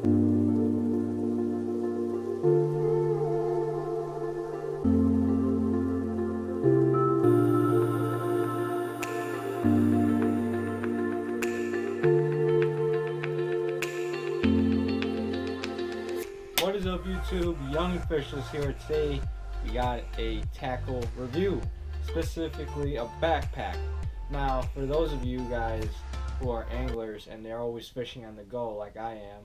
What is up, YouTube? Young Officials here. Today we got a tackle review, specifically a backpack. Now, for those of you guys who are anglers and they're always fishing on the go like I am,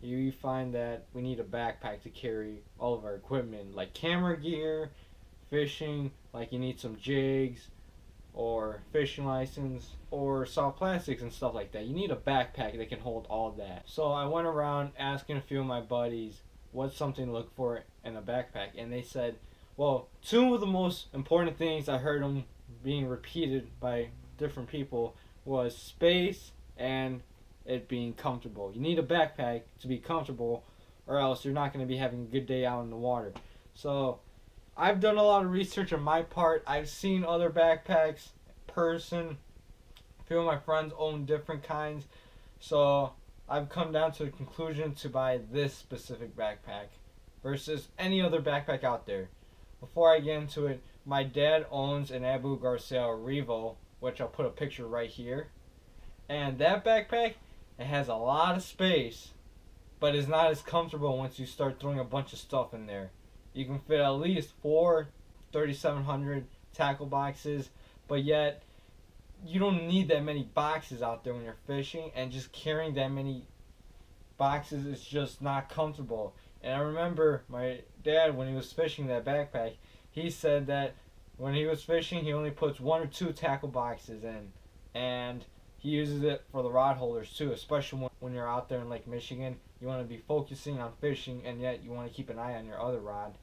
you find that we need a backpack to carry all of our equipment, like camera gear, fishing, like you need some jigs or fishing license or soft plastics and stuff like that. You need a backpack that can hold all of that. So I went around asking a few of my buddies what's something to look for in a backpack, and they said, well, two of the most important things I heard them being repeated by different people was space and it being comfortable. You need a backpack to be comfortable, or else you're not going to be having a good day out in the water. So I've done a lot of research on my part. I've seen other backpacks person. A few of my friends own different kinds. So I've come down to the conclusion to buy this specific backpack versus any other backpack out there. Before I get into it, my dad owns an Abu Garcia Revo, which I'll put a picture right here. And that backpack, it has a lot of space, but it's not as comfortable once you start throwing a bunch of stuff in there. You can fit at least 4 3700 tackle boxes, but yet you don't need that many boxes out there when you're fishing, and just carrying that many boxes is just not comfortable. And I remember my dad, when he was fishing that backpack, he said that when he was fishing, he only puts 1 or 2 tackle boxes in, and he uses it for the rod holders too, especially when you're out there in Lake Michigan. You want to be focusing on fishing, and yet you want to keep an eye on your other rod.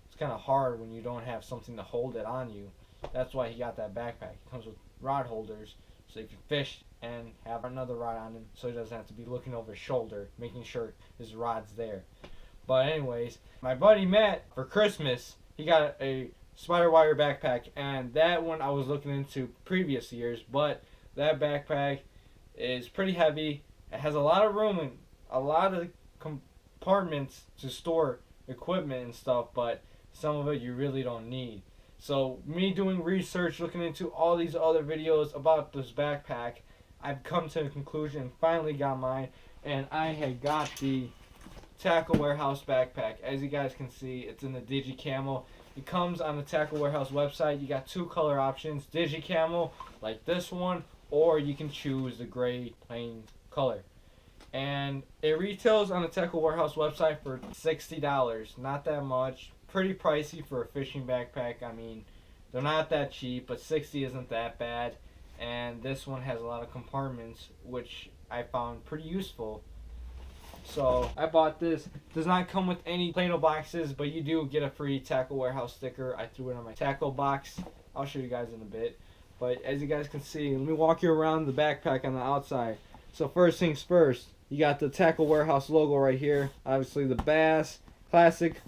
It's kind of hard when you don't have something to hold it on you. That's why he got that backpack. It comes with rod holders, so he can fish and have another rod on him, so he doesn't have to be looking over his shoulder, making sure his rod's there. But anyways, my buddy Matt, for Christmas, he got a spider wire backpack, and that one I was looking into previous years, but that backpack is pretty heavy. It has a lot of room and a lot of compartments to store equipment and stuff, but some of it you really don't need. So me doing research, looking into all these other videos about this backpack, I've come to the conclusion and finally got mine, and I had got the Tackle Warehouse backpack. As you guys can see, it's in the Digi Camo. It comes on the Tackle Warehouse website. You got 2 color options, Digi Camo like this one, or you can choose the gray plain color. And it retails on the Tackle Warehouse website for $60. Not that much. Pretty pricey for a fishing backpack. I mean, they're not that cheap, but 60 isn't that bad. And this one has a lot of compartments, which I found pretty useful. So I bought this. Does not come with any Play-Doh boxes, but you do get a free Tackle Warehouse sticker. I threw it on my tackle box. I'll show you guys in a bit. But as you guys can see, let me walk you around the backpack on the outside. So first things first, you got the Tackle Warehouse logo right here. Obviously the Bass Classic.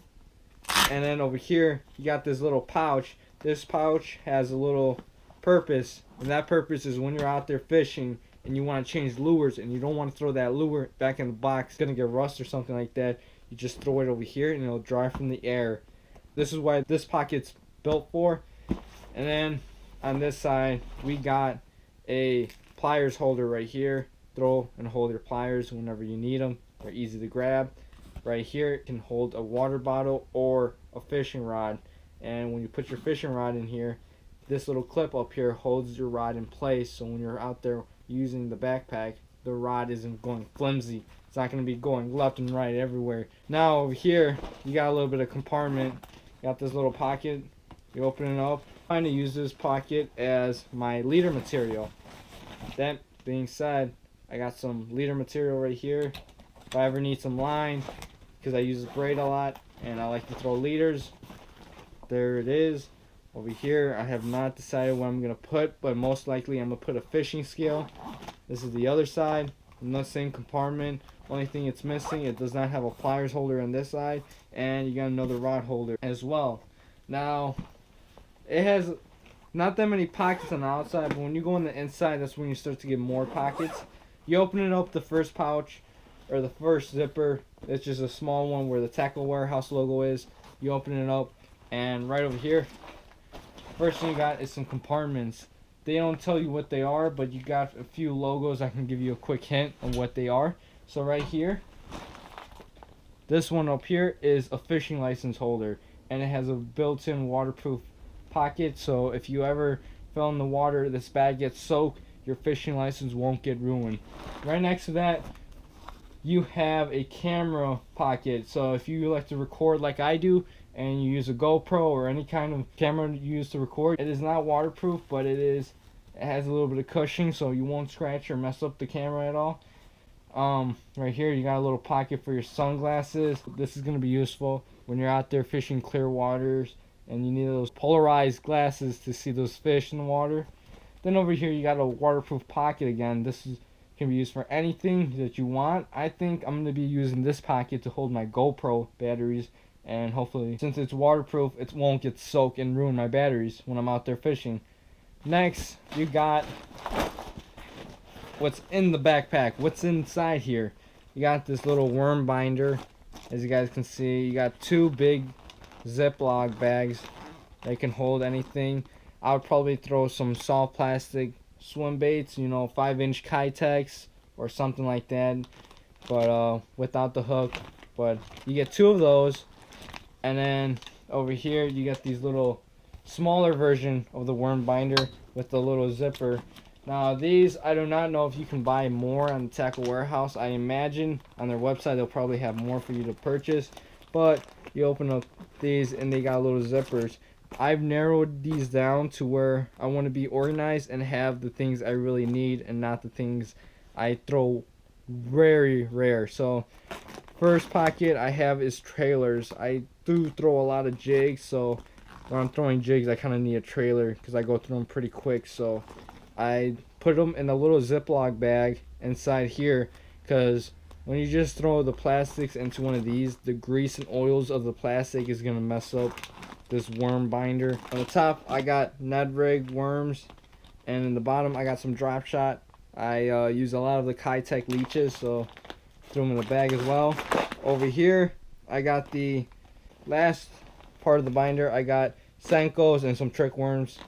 And then over here, you got this little pouch. This pouch has a little purpose, and that purpose is when you're out there fishing and you want to change lures and you don't want to throw that lure back in the box, it's going to get rust or something like that. You just throw it over here and it'll dry from the air. This is why this pocket's built for. And then on this side, we got a pliers holder right here. Throw and hold your pliers whenever you need them. They're easy to grab. Right here, it can hold a water bottle or a fishing rod. And when you put your fishing rod in here, this little clip up here holds your rod in place. So when you're out there using the backpack, the rod isn't going flimsy. It's not going to be going left and right everywhere. Now over here, you got a little bit of compartment. You got this little pocket. You open it up. I'm trying to use this pocket as my leader material. That being said, I got some leader material right here. If I ever need some line, because I use this braid a lot and I like to throw leaders, there it is. Over here, I have not decided what I'm going to put, but most likely I'm going to put a fishing scale. This is the other side, in the same compartment. Only thing it's missing, it does not have a pliers holder on this side, and you got another rod holder as well. Now, it has not that many pockets on the outside, but when you go on the inside, that's when you start to get more pockets. You open it up, the first pouch, or the first zipper, it's just a small one where the Tackle Warehouse logo is. You open it up, and right over here, first thing you got is some compartments. They don't tell you what they are, but you got a few logos. I can give you a quick hint of what they are. So right here, this one up here is a fishing license holder, and it has a built-in waterproof pocket, so if you ever fell in the water, this bag gets soaked, your fishing license won't get ruined. Right next to that, you have a camera pocket, so if you like to record like I do, and you use a GoPro or any kind of camera you use to record, it is not waterproof, but it has a little bit of cushioning, so you won't scratch or mess up the camera at all. Right here you got a little pocket for your sunglasses. This is going to be useful when you're out there fishing clear waters and you need those polarized glasses to see those fish in the water. Then over here you got a waterproof pocket again. Can be used for anything that you want. I think I'm going to be using this pocket to hold my GoPro batteries, and hopefully, since it's waterproof, it won't get soaked and ruin my batteries when I'm out there fishing. Next, you got what's in the backpack. What's inside here? You got this little worm binder. As you guys can see, you got two big Ziploc bags that can hold anything. I would probably throw some soft plastic swim baits, 5-inch Kitex or something like that, but without the hook. But you get two of those, and then over here you get these little smaller version of the worm binder with the little zipper. Now these, I do not know if you can buy more on the Tackle Warehouse. I imagine on their website they'll probably have more for you to purchase, but you open up these and they got little zippers. I've narrowed these down to where I want to be organized and have the things I really need and not the things I throw very rare. So first pocket I have is trailers. I do throw a lot of jigs, so when I'm throwing jigs I kind of need a trailer because I go through them pretty quick. So I put them in a little Ziploc bag inside here, because when you just throw the plastics into one of these, the grease and oils of the plastic is going to mess up this worm binder. On the top I got Ned Rig worms, and in the bottom I got some drop shot. I use a lot of the Kitech leeches, so throw them in the bag as well. Over here I got the last part of the binder. I got Senkos and some trick worms,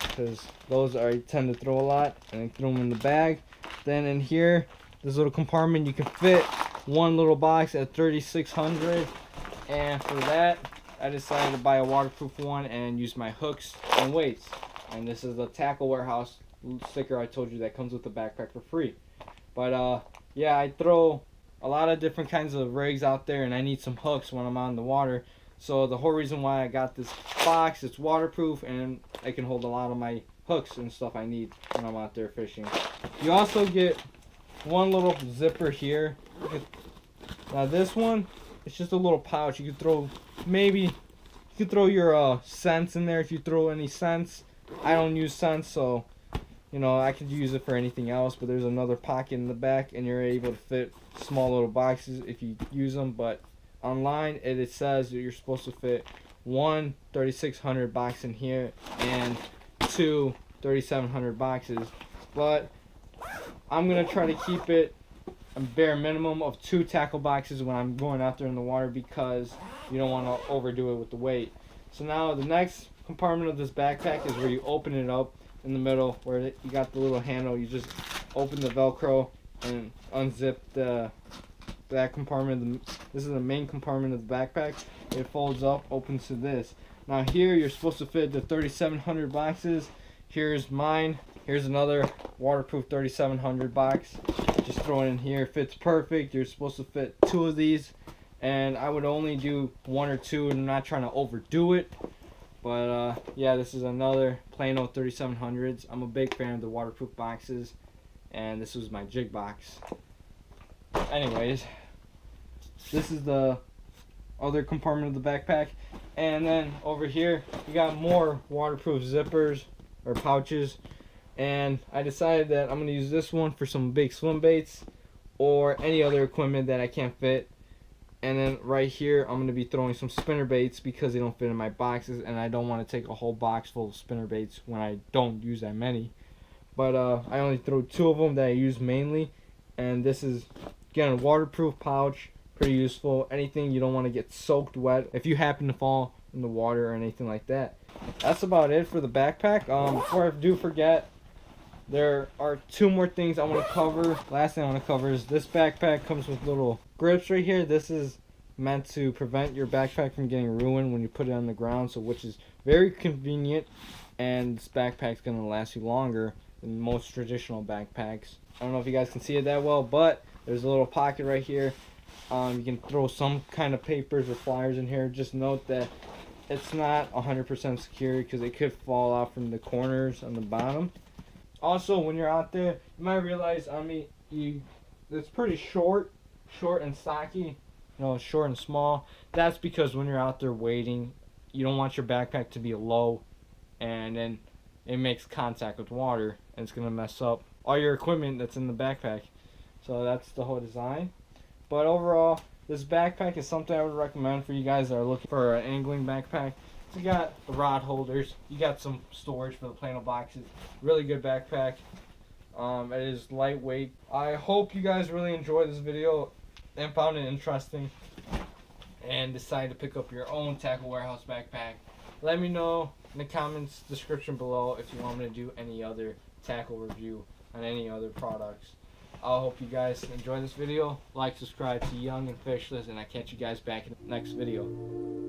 because those I tend to throw a lot, and I throw them in the bag. Then in here, this little compartment, you can fit one little box at 3,600, and for that I decided to buy a waterproof one and use my hooks and weights. And this is the Tackle Warehouse sticker I told you that comes with the backpack for free. But yeah, I throw a lot of different kinds of rigs out there, and I need some hooks when I'm on the water. So the whole reason why I got this box, it's waterproof and I can hold a lot of my hooks and stuff I need when I'm out there fishing. You also get one little zipper here. Now this one, it's just a little pouch. You could throw your scents in there if you throw any scents. I don't use scents, so I could use it for anything else. But there's another pocket in the back, and you're able to fit small little boxes if you use them. But online it says that you're supposed to fit one 3,600 box in here and two 3,700 boxes. But I'm gonna try to keep it a bare minimum of 2 tackle boxes when I'm going out there in the water, because you don't want to overdo it with the weight. So now the next compartment of this backpack is where you open it up in the middle, where you got the little handle. You just open the Velcro and unzip that compartment. This is the main compartment of the backpack. It folds up, opens to this. Now here you're supposed to fit the 3,700 boxes. Here's mine. Here's another waterproof 3,700 box. Just throw it in here. Fits perfect. You're supposed to fit 2 of these, and I would only do 1 or 2, and I'm not trying to overdo it. But yeah, this is another plain old 3,700s. I'm a big fan of the waterproof boxes, and this was my jig box. Anyways, this is the other compartment of the backpack, and then over here you got more waterproof zippers or pouches, and I decided that I'm going to use this one for some big swim baits or any other equipment that I can't fit. And then right here I'm going to be throwing some spinner baits because they don't fit in my boxes, and I don't want to take a whole box full of spinner baits when I don't use that many. But I only throw 2 of them that I use mainly, and this is Again, a waterproof pouch, pretty useful. Anything you don't want to get soaked wet if you happen to fall in the water or anything like that. That's about it for the backpack. Before I do forget, there are two more things I want to cover. Last thing I want to cover is this backpack comes with little grips right here. This is meant to prevent your backpack from getting ruined when you put it on the ground, so which is very convenient, and this backpack's going to last you longer than most traditional backpacks. I don't know if you guys can see it that well, but there's a little pocket right here. You can throw some kind of papers or flyers in here. Just note that it's not 100% secure because it could fall out from the corners on the bottom. Also, when you're out there, you might realize on me, it's pretty short and stocky. You know, short and small. That's because when you're out there wading, you don't want your backpack to be low, and then it makes contact with water, and it's gonna mess up all your equipment that's in the backpack. So that's the whole design. But overall, this backpack is something I would recommend for you guys that are looking for an angling backpack. So you got the rod holders, you got some storage for the Plano boxes. Really good backpack. It is lightweight. I hope you guys really enjoyed this video and found it interesting and decided to pick up your own Tackle Warehouse backpack. Let me know in the comments description below if you want me to do any other tackle review on any other products. I hope you guys enjoy this video. Like, subscribe to Young and Fishless, and I catch you guys back in the next video.